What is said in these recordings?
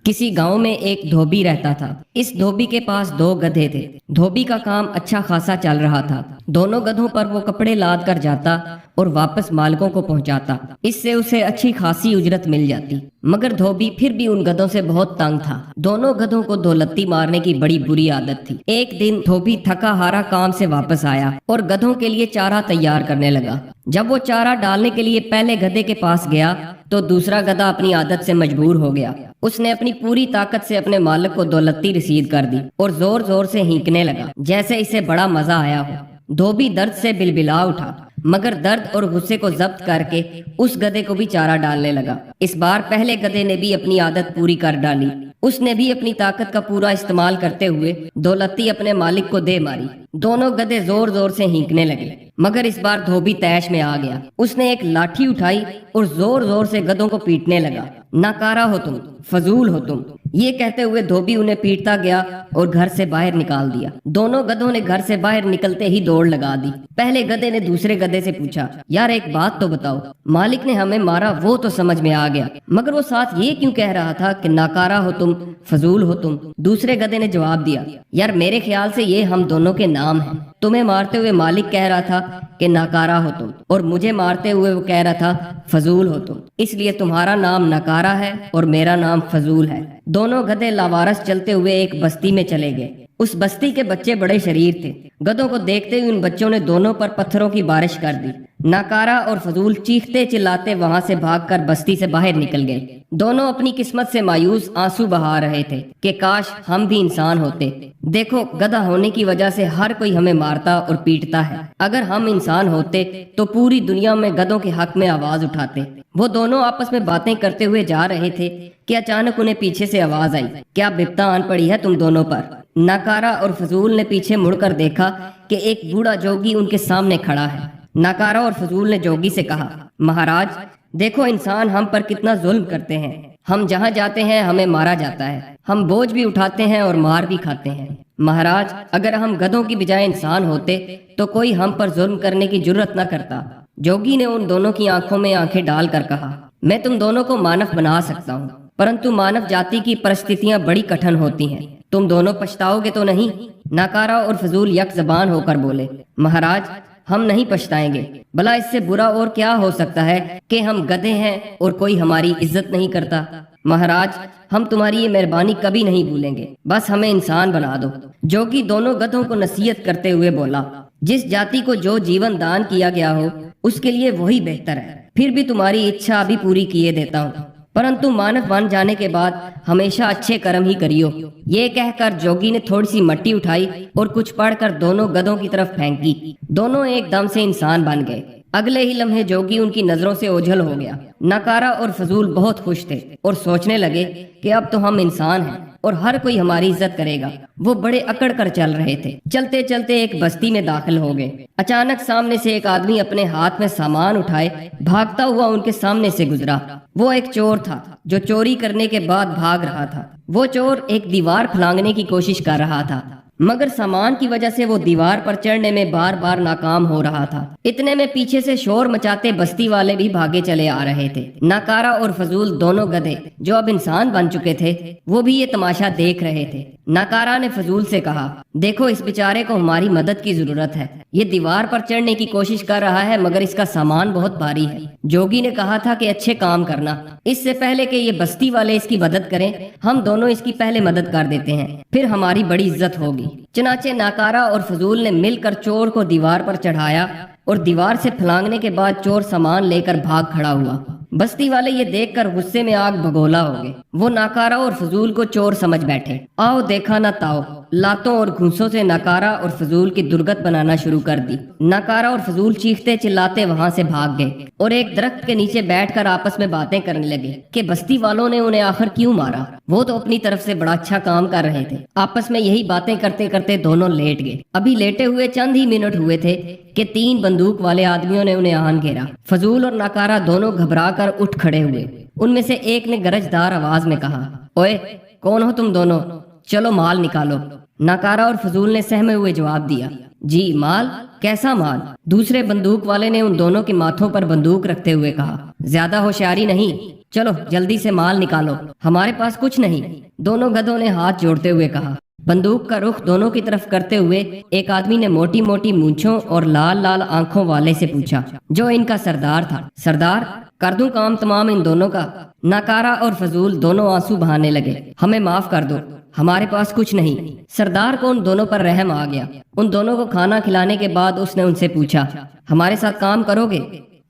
किसी गांव में एक धोबी रहता था। इस धोबी के पास 2 गधे थे। धोबी का काम अच्छा खासा चल रहा था। दोनों गधों पर वो कपड़े लाद कर जाता और वापस मालिकों को पहुंचाता। इससे उसे अच्छी खासी उजरत मिल जाती। मगर धोबी फिर भी उन गधों से बहुत तंग था। दोनों गधों को दौलत्ती मारने की बड़ी बुरी आदत थी। एक दिन धोबी थका हारा काम से वापस आया और गधों के लिए चारा तैयार करने लगा। जब वो चारा डालने के लिए पहले गधे के पास गया तो दूसरा गधा अपनी आदत से मजबूर हो गया। उसने अपनी पूरी ताकत से अपने मालिक को दौलत्ती रसीद कर दी और जोर जोर से हींकने लगा जैसे इसे बड़ा मजा आया हो। धोबी दर्द से बिलबिला उठा, मगर दर्द और गुस्से को जब्त करके उस गधे को भी चारा डालने लगा। इस बार पहले गधे ने भी अपनी आदत पूरी कर डाली। उसने भी अपनी ताकत का पूरा इस्तेमाल करते हुए दौलत्ती अपने मालिक को दे मारी। दोनों गधे जोर जोर से हींकने लगे, मगर इस बार धोबी तैश में आ गया। उसने एक लाठी उठाई और जोर जोर से गधों को पीटने लगा। नाकारा हो तुम, फजूल हो तुम, ये कहते हुए धोबी उन्हें पीटता गया और घर से बाहर निकाल दिया। दोनों गधों ने घर से बाहर निकलते ही दौड़ लगा दी। पहले गधे ने दूसरे गधे से पूछा, यार एक बात तो बताओ, मालिक ने हमें मारा वो तो समझ में आ गया, मगर वो साथ ये क्यों कह रहा था कि नाकारा हो तुम, फजूल हो तुम? दूसरे गधे ने जवाब दिया, यार मेरे ख्याल से ये हम दोनों के नाम हैं। तुम्हें मारते हुए मालिक कह रहा था कि नाकारा हो तुम, और मुझे मारते हुए वो कह रहा था फजूल हो तुम, इसलिए तुम्हारा नाम नाकारा है और मेरा नाम फजूल है। दोनों गधे लावारस चलते हुए एक बस्ती में चले गए। उस बस्ती के बच्चे बड़े शरीर थे। गधों को देखते हुए उन बच्चों ने दोनों पर पत्थरों की बारिश कर दी। नाकारा और फजूल चीखते चिल्लाते वहां से भागकर बस्ती से बाहर निकल गए। दोनों अपनी किस्मत से मायूस आंसू बहा रहे थे कि काश हम भी इंसान होते। देखो, गधा होने की वजह से हर कोई हमें मारता और पीटता है। अगर हम इंसान होते तो पूरी दुनिया में गधों के हक में आवाज उठाते। वो दोनों आपस में बातें करते हुए जा रहे थे कि अचानक उन्हें पीछे से आवाज आई, क्या बिपता आन पड़ी है तुम दोनों पर? नाकारा और फजूल ने पीछे मुड़कर देखा कि एक बूढ़ा जोगी उनके सामने खड़ा है। नाकारा और फजूल ने जोगी से कहा, महाराज देखो, इंसान हम पर कितना जुल्म करते हैं। हम जहाँ जाते हैं हमें मारा जाता है। हम बोझ भी उठाते हैं और मार भी खाते हैं। महाराज, अगर हम गधों की बजाय इंसान होते तो कोई हम पर जुल्म करने की जुर्रत न करता। जोगी ने उन दोनों की आंखों में आंखें डालकर कहा, मैं तुम दोनों को मानव बना सकता हूँ, परंतु मानव जाति की परिस्थितियां बड़ी कठिन होती हैं। तुम दोनों पछताओगे तो नहीं? नाकारा और फजूल यक जबान होकर बोले, महाराज हम नहीं पछताएंगे। भला इससे बुरा और क्या हो सकता है कि हम गधे हैं और कोई हमारी इज्जत नहीं करता। महाराज, हम तुम्हारी ये मेहरबानी कभी नहीं भूलेंगे, बस हमें इंसान बना दो। जोगी दोनों गधों को नसीहत करते हुए बोला, जिस जाति को जो जीवन दान किया गया हो उसके लिए वही बेहतर है। फिर भी तुम्हारी इच्छा अभी पूरी किए देता हूँ, परंतु मानव बन जाने के बाद हमेशा अच्छे कर्म ही करियो। ये कहकर जोगी ने थोड़ी सी मट्टी उठाई और कुछ पढ़कर दोनों गधों की तरफ फेंकी। दोनों एकदम से इंसान बन गए। अगले ही लम्हे जोगी उनकी नजरों से ओझल हो गया। नाकारा और फजूल बहुत खुश थे और सोचने लगे कि अब तो हम इंसान हैं और हर कोई हमारी इज्जत करेगा। वो बड़े अकड़ कर चल रहे थे। चलते चलते एक बस्ती में दाखिल हो गए। अचानक सामने से एक आदमी अपने हाथ में सामान उठाए भागता हुआ उनके सामने से गुजरा। वो एक चोर था जो चोरी करने के बाद भाग रहा था। वो चोर एक दीवार फलांगने की कोशिश कर रहा था, मगर सामान की वजह से वो दीवार पर चढ़ने में बार बार नाकाम हो रहा था। इतने में पीछे से शोर मचाते बस्ती वाले भी भागे चले आ रहे थे। नाकारा और फजूल दोनों गधे जो अब इंसान बन चुके थे वो भी ये तमाशा देख रहे थे। नाकारा ने फजूल से कहा, देखो इस बेचारे को हमारी मदद की जरूरत है। ये दीवार पर चढ़ने की कोशिश कर रहा है मगर इसका सामान बहुत भारी है। जोगी ने कहा था कि अच्छे काम करना, इससे पहले कि ये बस्ती वाले इसकी मदद करें हम दोनों इसकी पहले मदद कर देते हैं, फिर हमारी बड़ी इज्जत होगी। चनाचे नाकारा और फजूल ने मिलकर चोर को दीवार पर चढ़ाया और दीवार से फलांगने के बाद चोर सामान लेकर भाग खड़ा हुआ। बस्ती वाले ये देखकर गुस्से में आग भगोला हो गए। वो नाकारा और फजूल को चोर समझ बैठे। आओ देखा ना ताओ, लातों और घूंसों से नाकारा और फजूल की दुर्गत बनाना शुरू कर दी। नाकारा और फजूल चीखते चिल्लाते वहां से भाग गए और एक दरख्त के नीचे बैठकर आपस में बातें करने लगे कि बस्ती वालों ने उन्हें आखिर क्यों मारा। वो तो अपनी तरफ से बड़ा अच्छा काम कर रहे थे। आपस में यही बातें करते करते दोनों लेट गए। अभी लेटे हुए चंद ही मिनट हुए थे कि 3 बंदूक वाले आदमियों ने उन्हें आन घेरा। फजूल और नाकारा दोनों घबरा कर उठ खड़े हुए। उनमें से एक ने गरजदार आवाज में कहा, ओए कौन हो तुम दोनों, चलो माल निकालो। नाकारा और फजूल ने सहमे हुए जवाब दिया, जी माल, कैसा माल? दूसरे बंदूक वाले ने उन दोनों के माथों पर बंदूक रखते हुए कहा। ज्यादा होशियारी नहीं, चलो जल्दी से माल निकालो, हमारे पास कुछ नहीं। दोनों गधों ने हाथ जोड़ते हुए कहा। बंदूक का रुख दोनों की तरफ करते हुए एक आदमी ने मोटी मोटी मूंछों और लाल लाल आंखों वाले से पूछा, जो इनका सरदार था। सरदार, कर दूं काम तमाम इन दोनों का? नाकारा और फजूल दोनों आंसू बहाने लगे। हमें माफ कर दो, हमारे पास कुछ नहीं। सरदार को उन दोनों पर रहम आ गया। उन दोनों को खाना खिलाने के बाद उसने उनसे पूछा, हमारे साथ काम करोगे?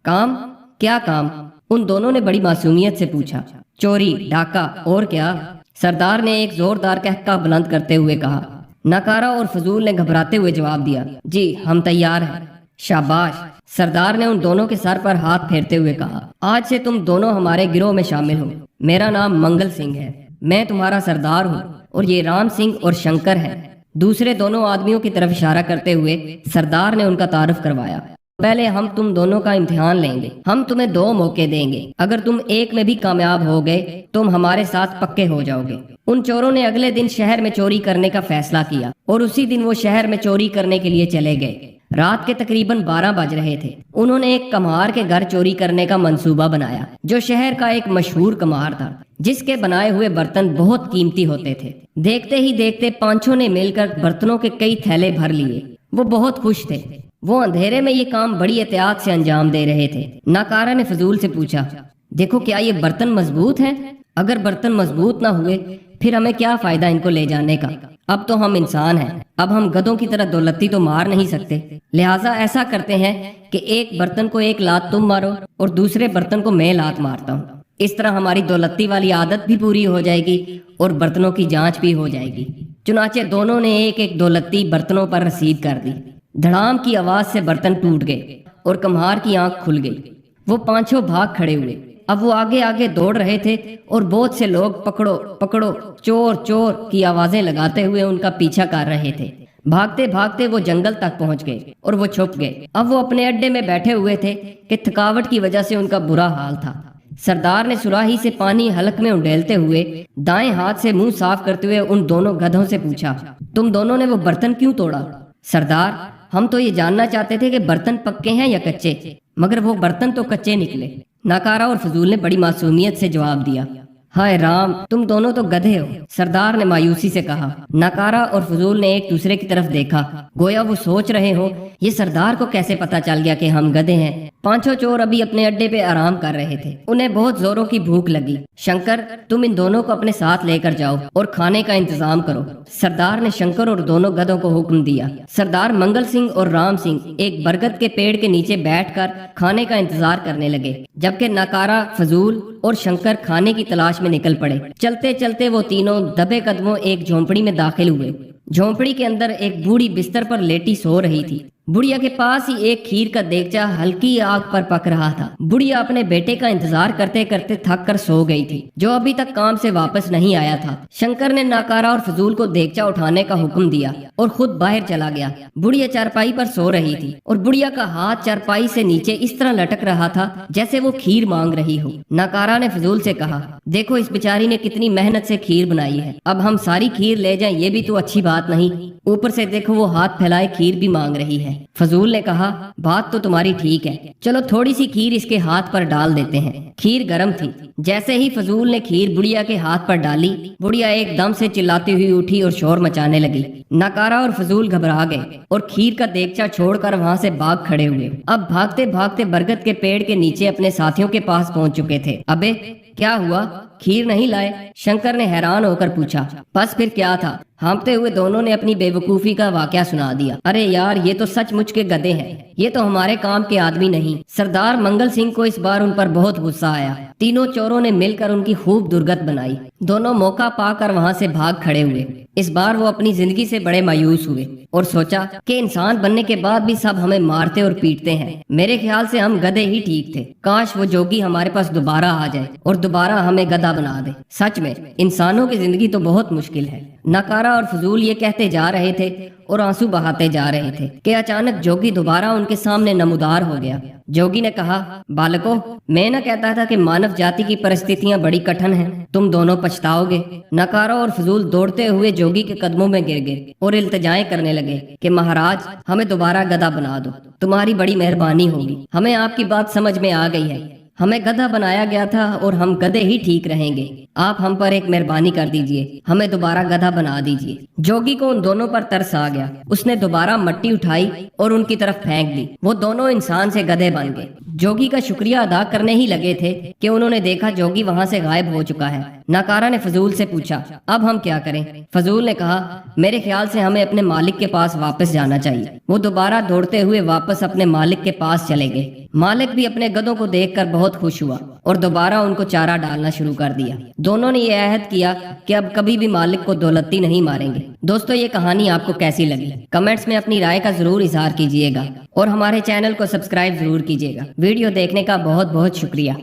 काम? क्या काम? उन दोनों ने बड़ी मासूमियत से पूछा। चोरी, डाका और क्या? सरदार ने एक जोरदार कहका बुलंद करते हुए कहा। नकारा और फजूल ने घबराते हुए जवाब दिया, जी हम तैयार हैं। शाबाश। सरदार ने उन दोनों के सर पर हाथ फेरते हुए कहा, आज से तुम दोनों हमारे गिरोह में शामिल हो। मेरा नाम मंगल सिंह है, मैं तुम्हारा सरदार हूँ, और ये राम सिंह और शंकर है। दूसरे दोनों आदमियों की तरफ इशारा करते हुए सरदार ने उनका तारुफ करवाया। पहले हम तुम दोनों का इम्तिहान लेंगे। हम तुम्हें 2 मौके देंगे। अगर तुम एक में भी कामयाब हो गए तुम हमारे साथ पक्के हो जाओगे। उन चोरों ने अगले दिन शहर में चोरी करने का फैसला किया और उसी दिन वो शहर में चोरी करने के लिए चले गए। रात के तकरीबन 12 बज रहे थे। उन्होंने एक कम्हार के घर चोरी करने का मंसूबा बनाया, जो शहर का एक मशहूर कम्हार था, जिसके बनाए हुए बर्तन बहुत कीमती होते थे। देखते ही देखते पांचों ने मिलकर बर्तनों के कई थैले भर लिए। वो बहुत खुश थे। वो अंधेरे में ये काम बड़ी एहतियात से अंजाम दे रहे थे। नाकारा ने फजूल से पूछा, देखो क्या ये बर्तन मजबूत हैं? अगर बर्तन मजबूत ना हुए फिर हमें क्या फायदा इनको ले जाने का? अब तो हम इंसान हैं, अब हम गधों की तरह दौलती तो मार नहीं सकते। लिहाजा ऐसा करते हैं कि एक बर्तन को एक लात तुम मारो और दूसरे बर्तन को मैं लात मारता हूँ। इस तरह हमारी दौलती वाली आदत भी पूरी हो जाएगी और बर्तनों की जांच भी हो जाएगी। चुनाचे दोनों ने एक एक दौलती बर्तनों पर रसीद कर दी। धड़ाम की आवाज से बर्तन टूट गए और कम्हार की आंख खुल गई। वो पांचों भाग खड़े हुए। अब वो आगे आगे दौड़ रहे थे और बहुत से लोग पकड़ो पकड़ो, चोर चोर की आवाजें लगाते हुए उनका पीछा कर रहे थे। भागते भागते वो जंगल तक पहुंच गए और वो छुप गए। अब वो अपने अड्डे में बैठे हुए थे कि थकावट की वजह से उनका बुरा हाल था। सरदार ने सुराही से पानी हलक में उंडेलते हुए दाएं हाथ से मुंह साफ करते हुए उन दोनों गधों से पूछा, तुम दोनों ने वो बर्तन क्यों तोड़ा? सरदार, हम तो ये जानना चाहते थे कि बर्तन पक्के हैं या कच्चे, मगर वो बर्तन तो कच्चे निकले। नाकारा और फजूल ने बड़ी मासूमियत से जवाब दिया, हाय राम, तुम दोनों तो गधे हो। सरदार ने मायूसी से कहा। नाकारा और फजूल ने एक दूसरे की तरफ देखा, गोया वो सोच रहे हो ये सरदार को कैसे पता चल गया कि हम गधे हैं। पांचों चोर अभी अपने अड्डे पे आराम कर रहे थे। उन्हें बहुत जोरों की भूख लगी। शंकर, तुम इन दोनों को अपने साथ लेकर जाओ और खाने का इंतजाम करो। सरदार ने शंकर और दोनों गधों को हुक्म दिया। सरदार मंगल सिंह और राम सिंह एक बरगद के पेड़ के नीचे बैठकर खाने का इंतजार करने लगे, जबकि नाकारा, फजूल और शंकर खाने की तलाश में निकल पड़े। चलते चलते वो तीनों दबे कदमों एक झोंपड़ी में दाखिल हुए। झोंपड़ी के अंदर एक बूढ़ी बिस्तर पर लेटी सो रही थी। बुढ़िया के पास ही एक खीर का देगचा हल्की आग पर पक रहा था। बुढ़िया अपने बेटे का इंतजार करते करते थक कर सो गई थी, जो अभी तक काम से वापस नहीं आया था। शंकर ने नाकारा और फजूल को देगचा उठाने का हुक्म दिया और खुद बाहर चला गया। बुढ़िया चारपाई पर सो रही थी और बुढ़िया का हाथ चारपाई से नीचे इस तरह लटक रहा था जैसे वो खीर मांग रही हो। नाकारा ने फजूल से कहा, देखो इस बेचारी ने कितनी मेहनत से खीर बनाई है, अब हम सारी खीर ले जाएं ये भी तो अच्छी बात नहीं। ऊपर से देखो वो हाथ फैलाए खीर भी मांग रही है। फजूल ने कहा, बात तो तुम्हारी ठीक है, चलो थोड़ी सी खीर इसके हाथ पर डाल देते हैं। खीर गर्म थी। जैसे ही फजूल ने खीर बुढ़िया के हाथ पर डाली, बुढ़िया एकदम से चिल्लाती हुई उठी और शोर मचाने लगी। नाकारा और फजूल घबरा गए और खीर का देगचा छोड़कर वहां से भाग खड़े हुए। अब भागते भागते बरगद के पेड़ के नीचे अपने साथियों के पास पहुंच चुके थे। अबे क्या हुआ, खीर नहीं लाए? शंकर ने हैरान होकर पूछा। बस फिर क्या था? हाँफते हुए दोनों ने अपनी बेवकूफी का वाकया सुना दिया। अरे यार, ये तो सचमुच के गधे हैं, ये तो हमारे काम के आदमी नहीं। सरदार मंगल सिंह को इस बार उन पर बहुत गुस्सा आया। तीनों चोरों ने मिलकर उनकी खूब दुर्गत बनाई। दोनों मौका पाकर वहां से भाग खड़े हुए। इस बार वो अपनी जिंदगी से बड़े मायूस हुए और सोचा कि इंसान बनने के बाद भी सब हमें मारते और पीटते हैं। मेरे ख्याल से हम गधे ही ठीक थे। काश वो जोगी हमारे पास दोबारा आ जाए और दोबारा हमें गधा गधा बना दे। सच में इंसानों की जिंदगी तो बहुत मुश्किल है। नकारा और फजूल ये कहते जा रहे थे और आंसू बहाते जा रहे थे कि अचानक जोगी दोबारा उनके सामने नमूदार हो गया। जोगी ने कहा, बालकों, मैं न कहता था कि मानव जाति की परिस्थितियां बड़ी कठिन हैं, तुम दोनों पछताओगे। नकारा और फजूल दौड़ते हुए जोगी के कदमों में गिर गए और इल्तिजाएं करने लगे कि महाराज, हमें दोबारा गधा बना दो, तुम्हारी बड़ी मेहरबानी होगी। हमें आपकी बात समझ में आ गई है, हमें गधा बनाया गया था और हम गधे ही ठीक रहेंगे। आप हम पर एक मेहरबानी कर दीजिए, हमें दोबारा गधा बना दीजिए। जोगी को उन दोनों पर तरस आ गया। उसने दोबारा मट्टी उठाई और उनकी तरफ फेंक दी। वो दोनों इंसान से गधे बन गए। जोगी का शुक्रिया अदा करने ही लगे थे कि उन्होंने देखा जोगी वहां से गायब हो चुका है। नकारा ने फजूल से पूछा, अब हम क्या करें? फजूल ने कहा, मेरे ख्याल से हमें अपने मालिक के पास वापस जाना चाहिए। वो दोबारा दौड़ते हुए वापस अपने मालिक के पास चले गए। मालिक भी अपने गधों को देखकर बहुत खुश हुआ और दोबारा उनको चारा डालना शुरू कर दिया। दोनों ने यह अहद किया कि अब कभी भी मालिक को दौलती नहीं मारेंगे। दोस्तों, ये कहानी आपको कैसी लगी? कमेंट्स में अपनी राय का जरूर इजहार कीजिएगा और हमारे चैनल को सब्सक्राइब जरूर कीजिएगा। वीडियो देखने का बहुत बहुत शुक्रिया।